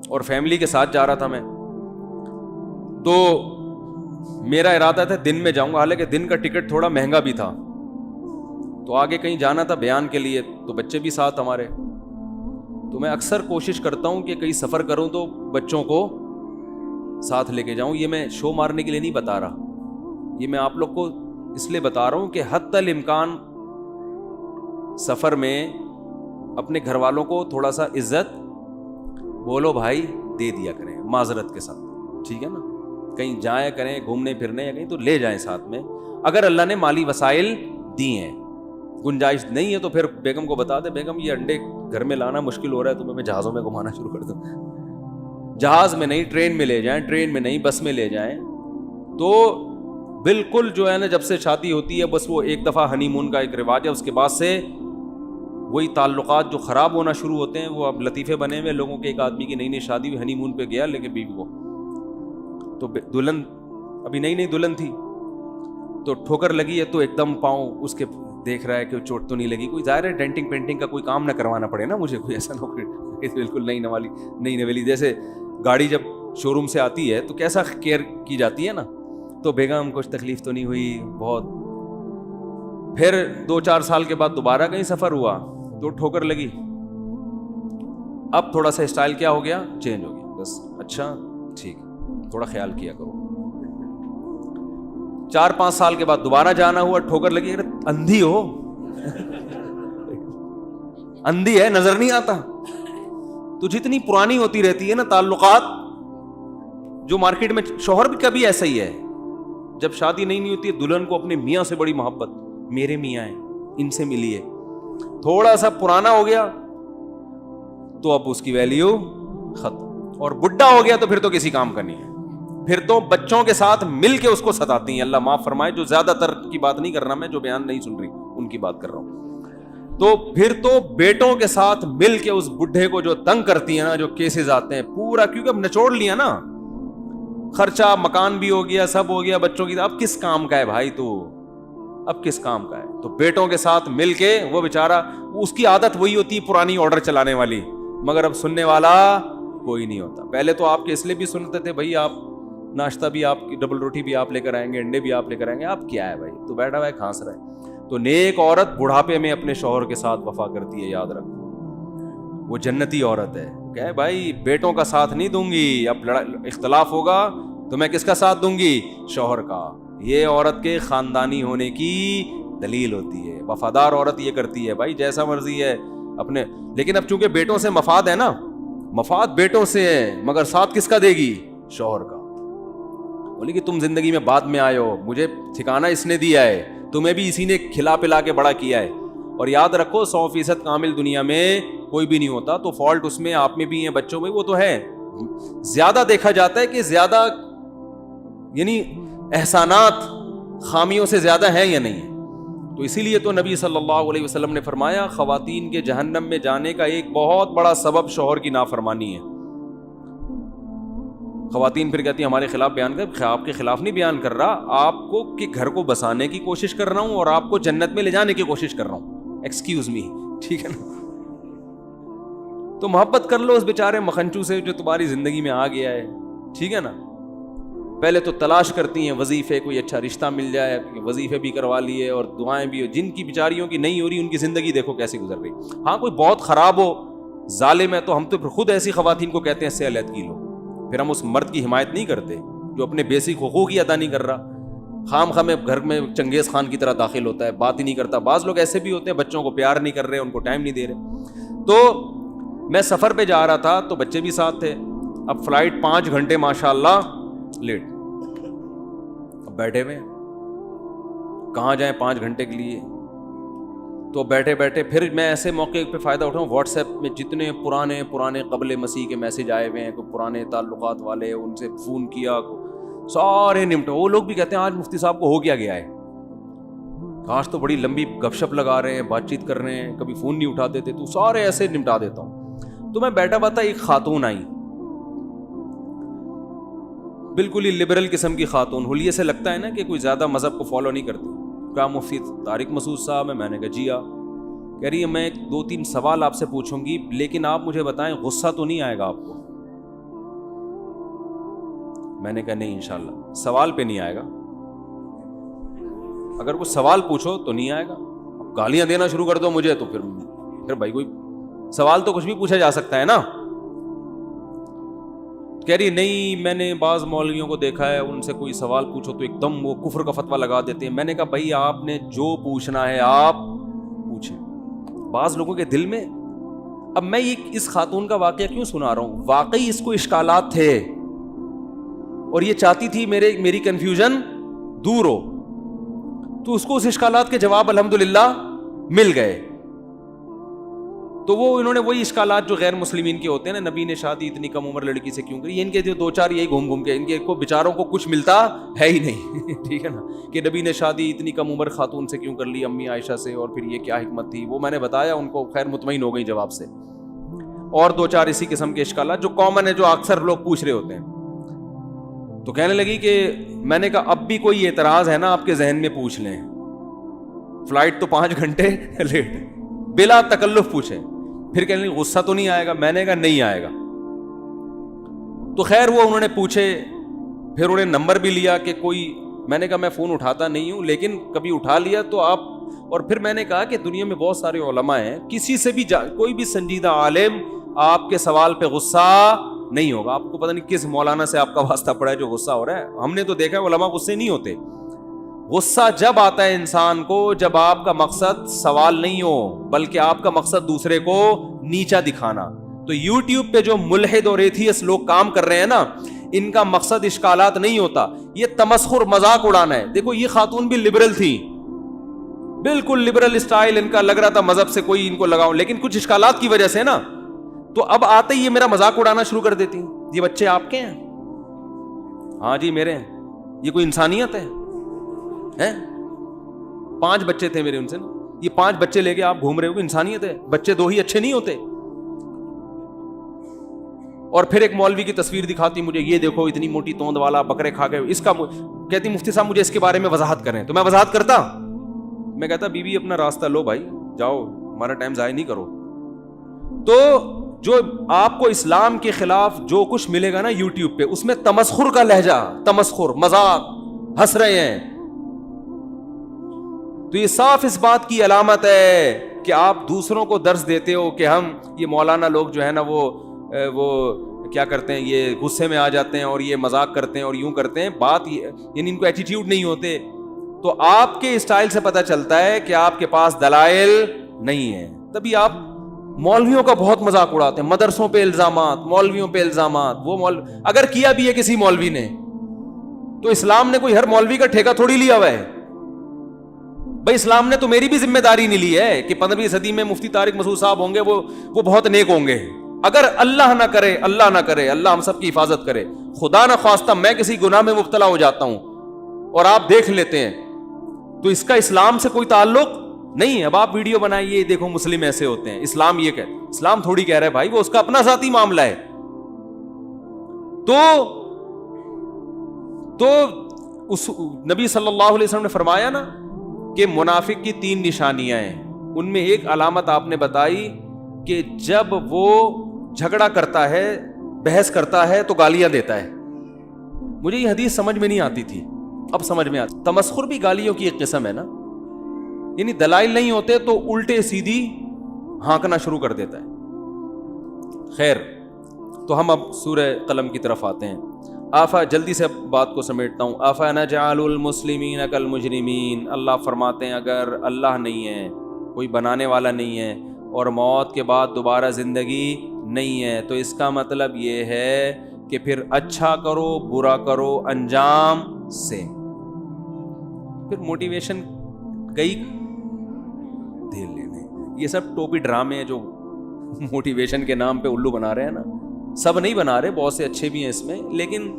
اور فیملی کے ساتھ جا رہا تھا میں. تو میرا ارادہ تھا دن میں جاؤں گا, حالانکہ دن کا ٹکٹ تھوڑا مہنگا بھی تھا, تو آگے کہیں جانا تھا بیان کے لیے, تو بچے بھی ساتھ ہمارے. تو میں اکثر کوشش کرتا ہوں کہ کہیں سفر کروں تو بچوں کو ساتھ لے کے جاؤں. یہ میں شو مارنے کے لیے نہیں بتا رہا, یہ میں آپ لوگ کو اس لیے بتا رہا ہوں کہ حتی الامکان سفر میں اپنے گھر والوں کو تھوڑا سا عزت بولو بھائی دے دیا کریں معذرت کے ساتھ, ٹھیک ہے نا. کہیں جائیں کریں گھومنے پھرنے یا کہیں تو لے جائیں ساتھ میں, اگر اللہ نے مالی وسائل دی ہیں. گنجائش نہیں ہے تو پھر بیگم کو بتا دے, بیگم یہ انڈے گھر میں لانا مشکل ہو رہا ہے, تو میں جہازوں میں گھمانا شروع کر دوں. جہاز میں نہیں, ٹرین میں لے جائیں, ٹرین میں نہیں, بس میں لے جائیں. تو بالکل جو ہے نا جب سے شادی ہوتی ہے بس وہ ایک دفعہ ہنی مون کا ایک رواج ہے, اس کے بعد سے وہی تعلقات جو خراب ہونا شروع ہوتے ہیں. وہ اب لطیفے بنے ہوئے لوگوں کے, ایک آدمی کی نئی نئی شادی ہوئی, ہنی مون پہ گیا لے کے بیوی کو, تو دلہن ابھی نئی نئی دلہن تھی, تو ٹھوکر لگی ہے, تو ایک دم پاؤں اس کے دیکھ رہا ہے کہ چوٹ تو نہیں لگی. کوئی ظاہر ہے ڈینٹنگ پینٹنگ کا کوئی کام نہ کروانا پڑے نا مجھے, کوئی ایسا نہ, بالکل نئی نویلی. جیسے گاڑی جب شو روم سے آتی ہے تو کیسا کیئر کی جاتی ہے نا, تو بیگم کچھ تکلیف تو نہیں ہوئی بہت. پھر 2-4 سال کے بعد دوبارہ کہیں سفر ہوا تو ٹھوکر لگی. اب تھوڑا سا اسٹائل کیا ہو گیا, چینج ہو گیا, بس اچھا ٹھیک, تھوڑا خیال کیا کرو. 4-5 سال کے بعد دوبارہ جانا ہوا, ٹھوکر لگی. اگر اندھی ہو, اندھی ہے, نظر نہیں آتا. تو جتنی پرانی ہوتی رہتی ہے نا تعلقات, جو مارکیٹ میں شوہر بھی کبھی ایسا ہی ہے, جب شادی نہیں ہوتی ہے دلہن کو اپنے میاں سے بڑی محبت, میرے میاں ہیں ان سے ملی ہے. تھوڑا سا پرانا ہو گیا تو اب اس کی ویلیو ختم, اور بڈھا ہو گیا تو پھر تو کسی کام کا نہیں ہے. پھر تو بچوں کے ساتھ مل کے اس کو ستاتی ہیں. اللہ معاف فرمائے, جو زیادہ تر کی بات نہیں کر رہا میں, جو بیان نہیں سن رہی ان کی بات کر رہا ہوں. تو پھر تو بیٹوں کے ساتھ مل کے اس بڈھے کو جو تنگ کرتی ہیں نا, جو کیسز آتے ہیں پورا, کیونکہ اب نچوڑ لیا نا, خرچہ مکان بھی ہو گیا, سب ہو گیا, بچوں کی, اب کس کام کا ہے بھائی تو, اب کس کام کا ہے؟ تو بیٹوں کے ساتھ مل کے وہ بیچارہ, اس کی عادت وہی ہوتی ہے پرانی آرڈر چلانے والی, مگر اب سننے والا کوئی نہیں ہوتا. پہلے تو آپ کے اس لیے بھی سنتے تھے بھائی آپ ناشتہ بھی آپ کی, ڈبل روٹی بھی آپ لے کر آئیں گے, انڈے بھی آپ لے کر آئیں گے, آپ کیا ہے بھائی تو بیٹھا ہوا ہے کھانس رہا ہے. تو نیک عورت بڑھاپے میں اپنے شوہر کے ساتھ وفا کرتی ہے, یاد رکھو وہ جنتی عورت ہے. کہ بھائی بیٹوں کا ساتھ نہیں دوں گی, اب اختلاف ہوگا تو میں کس کا ساتھ دوں گی؟ شوہر کا. یہ عورت کے خاندانی ہونے کی دلیل ہوتی ہے. وفادار عورت یہ کرتی ہے بھائی جیسا مرضی ہے اپنے, لیکن اب چونکہ بیٹوں سے مفاد ہے نا, مفاد بیٹوں سے ہے, مگر ساتھ کس کا دے گی؟ شوہر کا. بولی کہ تم زندگی میں بعد میں آئے ہو, مجھے ٹھکانہ اس نے دیا ہے, تمہیں بھی اسی نے کھلا پلا کے بڑا کیا ہے. اور یاد رکھو 100% کامل دنیا میں کوئی بھی نہیں ہوتا, تو فالٹ اس میں آپ میں بھی ہیں, بچوں میں, وہ تو ہے. زیادہ دیکھا جاتا ہے کہ زیادہ یعنی احسانات خامیوں سے زیادہ ہیں یا نہیں. تو اسی لیے تو نبی صلی اللہ علیہ وسلم نے فرمایا خواتین کے جہنم میں جانے کا ایک بہت بڑا سبب شوہر کی نافرمانی ہے. خواتین پھر کہتی ہیں ہمارے خلاف بیان کر, آپ کے خلاف نہیں بیان کر رہا, آپ کو کہ گھر کو بسانے کی کوشش کر رہا ہوں اور آپ کو جنت میں لے جانے کی کوشش کر رہا ہوں. ایکسکیوز می, ٹھیک ہے نا. تو محبت کر لو اس بیچارے مکھنچو سے جو تمہاری زندگی میں آ گیا ہے, ٹھیک ہے نا. پہلے تو تلاش کرتی ہیں وظیفے, کوئی اچھا رشتہ مل جائے, وظیفے بھی کروا لیے اور دعائیں بھی ہو. جن کی بیچاریوں کی نہیں ہو رہی ان کی زندگی دیکھو کیسی گزر رہی. ہاں کوئی بہت خراب ہو, ظالم ہے, تو ہم تو پھر خود ایسی خواتین کو کہتے ہیں اس سے علیحدگی لو. پھر ہم اس مرد کی حمایت نہیں کرتے جو اپنے بیسک حقوق ہی ادا نہیں کر رہا, خام خواہ میں گھر میں چنگیز خان کی طرح داخل ہوتا ہے, بات ہی نہیں کرتا. بعض لوگ ایسے بھی ہوتے ہیں بچوں کو پیار نہیں کر رہے, ان کو ٹائم نہیں دے رہے. تو میں سفر پہ جا رہا تھا تو بچے بھی ساتھ تھے. اب فلائٹ 5 گھنٹے ماشاء اللہ لیٹ, اب بیٹھے ہوئے کہاں جائیں 5 گھنٹے کے لیے. تو بیٹھے بیٹھے پھر میں ایسے موقع پہ فائدہ اٹھاؤں, واٹس ایپ میں جتنے پرانے قبل مسیح کے میسج آئے ہوئے ہیں, کوئی پرانے تعلقات والے, ان سے فون کیا, سارے نمٹے. وہ لوگ بھی کہتے ہیں آج مفتی صاحب کو ہو گیا ہے, آج تو بڑی لمبی گپ شپ لگا رہے ہیں, بات چیت کر رہے ہیں, کبھی فون نہیں اٹھاتے تھے, تو سارے ایسے نمٹا دیتا ہوں. تو میں بیٹھا ہوا تھا, ایک خاتون آئی, بالکل ہی لبرل قسم کی خاتون, حلیے سے لگتا ہے نا کہ کوئی زیادہ مذہب کو فالو نہیں کرتی. کیا مفتی طارق مسعود صاحب ہے؟ میں نے کہا جی ہاں. کہہ رہی ہے میں 2-3 سوال آپ سے پوچھوں گی, لیکن آپ مجھے بتائیں غصہ تو نہیں آئے گا آپ کو؟ میں نے کہا نہیں انشاءاللہ. سوال پہ نہیں آئے گا, اگر کوئی سوال پوچھو تو نہیں آئے گا. گالیاں دینا شروع کر دو مجھے تو پھر بھائی کوئی سوال تو کچھ بھی پوچھا جا سکتا ہے نا. کہہ رہی نہیں, میں نے بعض مولویوں کو دیکھا ہے, ان سے کوئی سوال پوچھو تو ایک دم وہ کفر کا فتویٰ لگا دیتے ہیں. میں نے کہا بھائی آپ نے جو پوچھنا ہے آپ پوچھیں. بعض لوگوں کے دل میں, اب میں یہ اس خاتون کا واقعہ کیوں سنا رہا ہوں, واقعی اس کو اشکالات تھے اور یہ چاہتی تھی میری کنفیوژن دور ہو, تو اس کو اس اشکالات کے جواب الحمدللہ مل گئے. تو وہ انہوں نے وہی اشکالات جو غیر مسلمین کے ہوتے ہیں نا, نبی نے شادی اتنی کم عمر لڑکی سے کیوں کری, ان کے جو 2-4 یہی گھوم کے ان کے کو بیچاروں کو کچھ ملتا ہے ہی نہیں. ٹھیک ہے نا, کہ نبی نے شادی اتنی کم عمر خاتون سے کیوں کر لی, امی عائشہ سے, اور پھر یہ کیا حکمت تھی, وہ میں نے بتایا ان کو, خیر مطمئن ہو گئی جواب سے. اور 2-4 اسی قسم کے اشکالات جو کامن ہے, جو اکثر لوگ پوچھ رہے ہوتے ہیں. تو کہنے لگی کہ میں نے کہا اب بھی کوئی اعتراض ہے نا آپ کے ذہن میں پوچھ لیں, فلائٹ تو 5 گھنٹے لیٹ, بلا تکلف پوچھیں. پھر کہنے لگی غصہ تو نہیں آئے گا؟ میں نے کہا نہیں آئے گا. تو خیر وہ انہوں نے پوچھے, پھر انہوں نے نمبر بھی لیا کہ کوئی, میں نے کہا میں فون اٹھاتا نہیں ہوں, لیکن کبھی اٹھا لیا تو آپ. اور پھر میں نے کہا کہ دنیا میں بہت سارے علماء ہیں, کسی سے بھی کوئی بھی سنجیدہ عالم آپ کے سوال پہ غصہ نہیں ہوگا. آپ کو پتہ نہیں کس مولانا سے آپ کا واسطہ پڑا ہے جو غصہ ہو رہا ہے. ہم نے تو دیکھا ہے علماء غصے نہیں ہوتے. غصہ جب آتا ہے انسان کو جب آپ کا مقصد سوال نہیں ہو, بلکہ آپ کا مقصد دوسرے کو نیچا دکھانا. تو یوٹیوب پہ جو ملحد اور ایتھیسٹ لوگ کام کر رہے ہیں نا, ان کا مقصد اشکالات نہیں ہوتا, یہ تمسخر مذاق اڑانا ہے. دیکھو یہ خاتون بھی لبرل تھی, بالکل لبرل اسٹائل ان کا, لگ رہا تھا مذہب سے کوئی ان کو لگاؤ, لیکن کچھ اشکالات کی وجہ سے نا, تو اب آتے ہی یہ میرا مذاق اڑانا شروع کر دیتی. یہ بچے آپ کے ہیں, ہاں جی میرے ہیں. یہ کوئی انسانیت ہے؟ 5 بچے تھے میرے ان سے نا, یہ 5 بچے لے کے آپ گھوم رہے ہو, انسانیت ہے؟ بچے 2 ہی اچھے نہیں ہوتے؟ اور پھر ایک مولوی کی تصویر دکھاتی مجھے, یہ دیکھو اتنی موٹی توند والا, بکرے کھا کے, اس کا کہتی مفتی صاحب مجھے اس کے بارے میں وضاحت کریں. تو میں وضاحت کرتا, میں کہتا بیوی اپنا راستہ لو بھائی, جاؤ, ہمارا ٹائم ضائع نہیں کرو. تو جو آپ کو اسلام کے خلاف جو کچھ ملے گا نا یوٹیوب پہ, اس میں تمسخر کا لہجہ, تمسخر, مذاق, ہنس رہے ہیں, تو یہ صاف اس بات کی علامت ہے کہ آپ دوسروں کو درس دیتے ہو کہ ہم, یہ مولانا لوگ جو ہے نا وہ کیا کرتے ہیں, یہ غصے میں آ جاتے ہیں اور یہ مذاق کرتے ہیں اور یوں کرتے ہیں, بات یعنی ان کو ایٹیٹیوڈ نہیں ہوتے. تو آپ کے اسٹائل سے پتہ چلتا ہے کہ آپ کے پاس دلائل نہیں ہے, تبھی آپ مولویوں کا بہت مذاق اڑاتے ہیں, مدرسوں پہ الزامات, مولویوں پہ الزامات. وہ اگر کیا بھی ہے کسی مولوی نے تو اسلام نے کوئی ہر مولوی کا ٹھیکہ تھوڑی لیا ہوا ہے بھائی. اسلام نے تو میری بھی ذمہ داری نہیں لی ہے کہ 15ویں صدی میں مفتی طارق مسعود صاحب ہوں گے, وہ بہت نیک ہوں گے. اگر اللہ نہ کرے, اللہ نہ کرے, اللہ ہم سب کی حفاظت کرے, خدا نہ خواستہ میں کسی گناہ میں مبتلا ہو جاتا ہوں اور آپ دیکھ لیتے ہیں, تو اس کا اسلام سے کوئی تعلق نہیں ہے. اب آپ ویڈیو بنائیے, دیکھو مسلم ایسے ہوتے ہیں, اسلام یہ کہ اسلام تھوڑی کہہ رہا ہے بھائی, وہ اس کا اپنا ذاتی معاملہ ہے. تو اس نبی صلی اللہ علیہ وسلم نے فرمایا نا کہ منافق کی 3 نشانیاں ہیں, ان میں ایک علامت آپ نے بتائی کہ جب وہ جھگڑا کرتا ہے, بحث کرتا ہے تو گالیاں دیتا ہے. مجھے یہ حدیث سمجھ میں نہیں آتی تھی, اب سمجھ میں آتی. تمسخر بھی گالیوں کی ایک قسم ہے نا, یعنی دلائل نہیں ہوتے تو الٹے سیدھی ہانکنا شروع کر دیتا ہے. خیر, تو ہم اب سورہ قلم کی طرف آتے ہیں. آفا, جلدی سے بات کو سمیٹتا ہوں. آفا نجعل المسلمین کالمجرمین, اللہ فرماتے ہیں اگر اللہ نہیں ہے, کوئی بنانے والا نہیں ہے, اور موت کے بعد دوبارہ زندگی نہیں ہے, تو اس کا مطلب یہ ہے کہ پھر اچھا کرو برا کرو انجام سے. پھر موٹیویشن کئی دے لینے, یہ سب ٹوپی ڈرامے ہیں جو موٹیویشن کے نام پہ الو بنا رہے ہیں نا. سب نہیں بنا رہے, بہت سے اچھے بھی ہیں اس میں, لیکن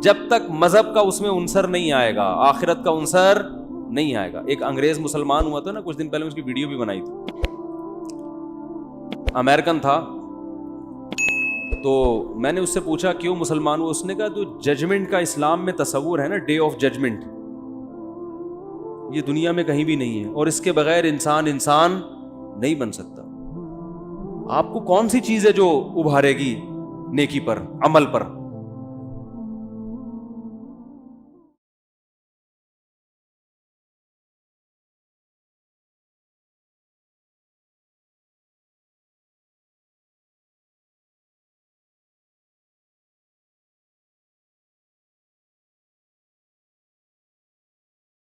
جب تک مذہب کا اس میں عنصر نہیں آئے گا, آخرت کا عنصر نہیں آئے گا. ایک انگریز مسلمان ہوا تھا نا کچھ دن پہلے, اس کی ویڈیو بھی بنائی تھی, امریکن تھا. تو میں نے اس سے پوچھا کیوں مسلمان ہوا, اس نے کہا تو ججمنٹ کا اسلام میں تصور ہے نا, ڈے آف ججمنٹ, یہ دنیا میں کہیں بھی نہیں ہے, اور اس کے بغیر انسان نہیں بن سکتا. آپ کو کون سی چیز ہے جو ابھارے گی نیکی پر, عمل پر؟